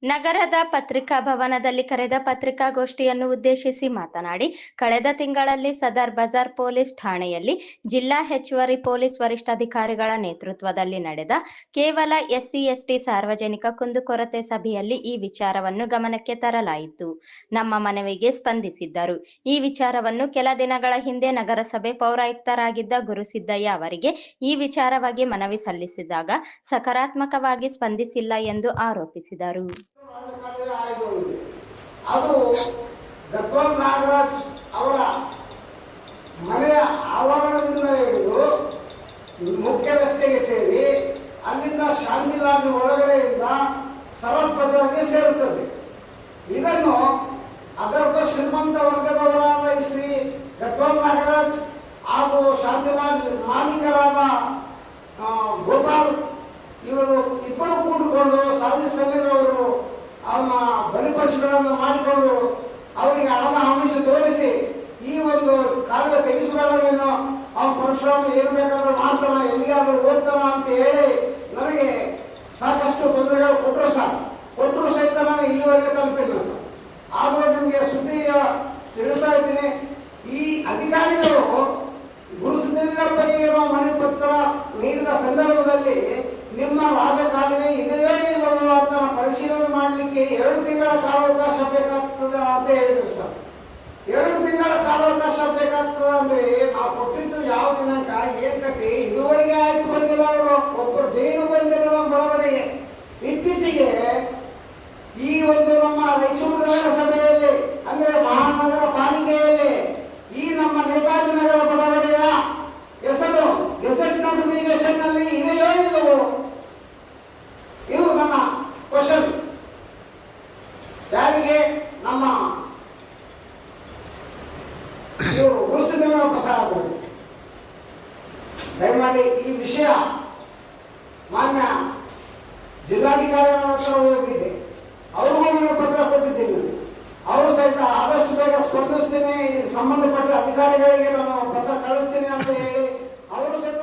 ನಗರದ ಪತ್ರಿಕಾ ಭವನದಲ್ಲಿ ಕರೆದ ಪತ್ರಿಕಾಗೋಷ್ಠಿಯನ್ನು ಉದ್ದೇಶಿಸಿ ಮಾತನಾಡಿ, ಕಳೆದ ತಿಂಗಳಲ್ಲಿ ಸದರ್ ಬಜಾರ್ ಪೊಲೀಸ್ ಠಾಣೆಯಲ್ಲಿ ಜಿಲ್ಲಾ ಹೆಚ್ಚುವರಿ ಪೊಲೀಸ್ ವರಿಷ್ಠಾಧಿಕಾರಿಗಳ ನೇತೃತ್ವದಲ್ಲಿ ನಡೆದ ಕೇವಲ ಎಸ್ಸಿ/ಎಸ್ಟಿ ಸಾರ್ವಜನಿಕ ಕುಂದುಕೊರತೆ ಸಭೆಯಲ್ಲಿ ಈ ವಿಚಾರವನ್ನು ಗಮನಕ್ಕೆ ತರಲಾಯಿತು. ನಮ್ಮ ಮನವಿಗೆ ಸ್ಪಂದಿಸಿದ್ದರು. ಈ ವಿಚಾರವನ್ನು ಕೆಲ ದಿನಗಳ ಹಿಂದೆ ನಗರಸಭೆ ಪೌರಾಯುಕ್ತರಾಗಿದ್ದ ಗುರುಸಿದ್ದಯ್ಯ ಅವರಿಗೆ ಈ ವಿಚಾರವಾಗಿ ಮನವಿ ಸಲ್ಲಿಸಿದಾಗ ಸಕಾರಾತ್ಮಕವಾಗಿ ಸ್ಪಂದಿಸಿಲ್ಲ ಎಂದು ಆರೋಪಿಸಿದರು. ಅದು ಗದ್ವಾಲ್ ನಾಗರಾಜ್ ಅವರ ಮನೆಯ ಆವರಣದಿಂದ ಹಿಡಿದು ಮುಖ್ಯ ರಸ್ತೆಗೆ ಸೇರಿ ಅಲ್ಲಿಂದ ಶಾಂತಿಲಾಲ್ ಒಳಗಡೆಯಿಂದ ಸರತ್ ಬಜಾರ್ಗೆ ಸೇರುತ್ತದೆ. ಇದನ್ನು ಅದರ್ಭ ಶ್ರೀಮಂತ ವರ್ಗದವರಾದ ಶ್ರೀ ಗದ್ವಾಲ್ ನಾಗರಾಜ್ ಹಾಗೂ ಶಾಂತಿಲಾಲ್ ಮಾಲೀಕರಾದ ಗೋಪಾಲ್ ಇವರು ಇಬ್ಬರು ಕೂಡಿಕೊಂಡು ಸಾಜಿ ಸಮೀರ್ ಅವರು ಅವನ ಬಲಿಪಶುಗಳನ್ನು ಮಾಡಿಕೊಂಡು ಅವರಿಗೆ ಹಣದ ಆಮಿಷ ತೋರಿಸಿ ಈ ಒಂದು ಕಾಲುವೆ ತೆಗೆಸಬೇಡವೇನೋ, ಅವನ ಪರಶುರಾಮ ಏನು ಬೇಕಾದ್ರೂ ಮಾಡ್ತಾನ, ಎಲ್ಲಿಗಾದ್ರೂ ಓದ್ತಾನ ಅಂತ ಹೇಳಿ ನನಗೆ ಸಾಕಷ್ಟು ತೊಂದರೆಗಳು ಕೊಟ್ಟರು ಸಹಿತ ನಾನು ಇಲ್ಲಿವರೆಗೆ ತಲುಪಿಲ್ಲ ಸರ್. ಆದರೂ ನಿಮಗೆ ಸುದ್ದಿ ತಿಳಿಸ್ತಾ ಇದ್ದೀನಿ, ಈ ಅಧಿಕಾರಿಗಳು ಗುರುಸಿದ್ದ ಬಗ್ಗೆ ಇರುವ ಮನೆ ಪತ್ರ ನೀಡಿದ ಸಂದರ್ಭದಲ್ಲಿ ನಿಮ್ಮ ರಾಜಕಾಲುವೆ ಇದೆಯೇ ಇಲ್ಲವೋ ಅಂತ ಪರಿಶೀಲನೆ ಮಾಡಲಿಕ್ಕೆ 2 ತಿಂಗಳ ಕಾಲಾವಕಾಶ ಬೇಕಾಗ್ತದೆ ಅಂತ ಹೇಳಿದ್ರು ಸರ್. 2 ತಿಂಗಳ ಕಾಲಾವಕಾಶ ಬೇಕಾಗ್ತದೆ ಅಂದ್ರೆ ನಾವು ಕೊಟ್ಟಿದ್ದು ಯಾವ ದಿನಾಂಕ ಏನ್ ಕತೆ ಇದುವರೆಗೆ ಆಯ್ತು ಬಂದಿಲ್ಲ. ಅವರು ಒಬ್ಬರು ಜೈಲು ಬಂದಿಲ್ಲ ಒಳಗಡೆಗೆ. ಇತ್ತೀಚೆಗೆ ಈ ಒಂದು ನಮ್ಮ ರಾಯಚೂರು ನಗರಸಭೆಯಲ್ಲಿ ಅಂದ್ರೆ ಮಹಾನಗರ ಪಾಲಿಕೆಯಲ್ಲಿ ಈ ನಮ್ಮ ನೇತಾಜಿ ನಗರ ಬಡಾವಣೆಯ ಹೆಸರು ಗೆಜೆಟ್ ನೋಟಿಫಿಕೇಶನ್ ನಲ್ಲಿ ಇದೆಯೋ ಇಲ್ಲವೋ, ಇದು ನನ್ನ ಕ್ವಶನ್. ಯಾರಿಗೆ? ನಮ್ಮ ಇವರು ಗುರುಸಿದ್ದೇವೆ ಪ್ರಸಾದ. ದಯಮಾಡಿ ಈ ವಿಷಯ ಮಾನ್ಯ ಜಿಲ್ಲಾಧಿಕಾರಿಗಳ ಹತ್ರ ಹೋಗಿದ್ದೆ, ಅವ್ರಿಗೂ ಪತ್ರ ಕೊಟ್ಟಿದ್ದೀನಿ. ಅವರು ಸಹಿತ ಆದಷ್ಟು ಬೇಗ ಸ್ಪಂದಿಸ್ತೀನಿ, ಸಂಬಂಧಪಟ್ಟ ಅಧಿಕಾರಿಗಳಿಗೆ ನಾನು ಪತ್ರ ಕಳಿಸ್ತೀನಿ ಅಂತ ಹೇಳಿ ಅವರು ಸಹಿತ